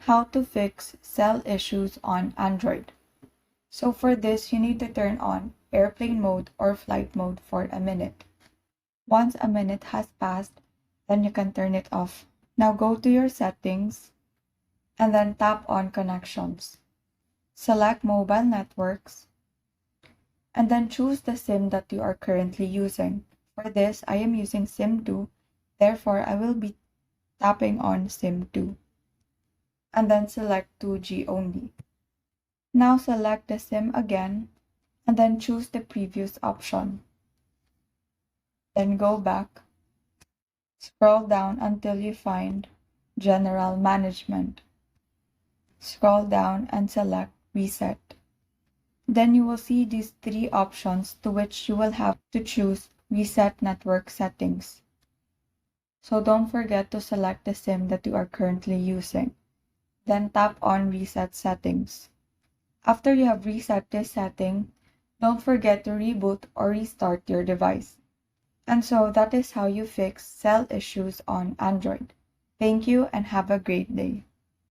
How to fix cell issues on Android. So for this, you need to turn on airplane mode or flight mode for a minute. Once a minute has passed, then you can turn it off. Now go to your settings and then tap on connections. Select mobile networks and then choose the SIM that you are currently using. For this, I am using SIM 2, therefore I will be tapping on SIM 2 and then select 2G only. Now select the SIM again and then choose the previous option. Then go back, scroll down until you find General Management. Scroll down and select Reset. Then you will see these three options to which you will have to choose Reset Network Settings. So don't forget to select the SIM that you are currently using. Then tap on Reset Settings. After you have reset this setting, don't forget to reboot or restart your device. And so that is how you fix cell issues on Android. Thank you and have a great day.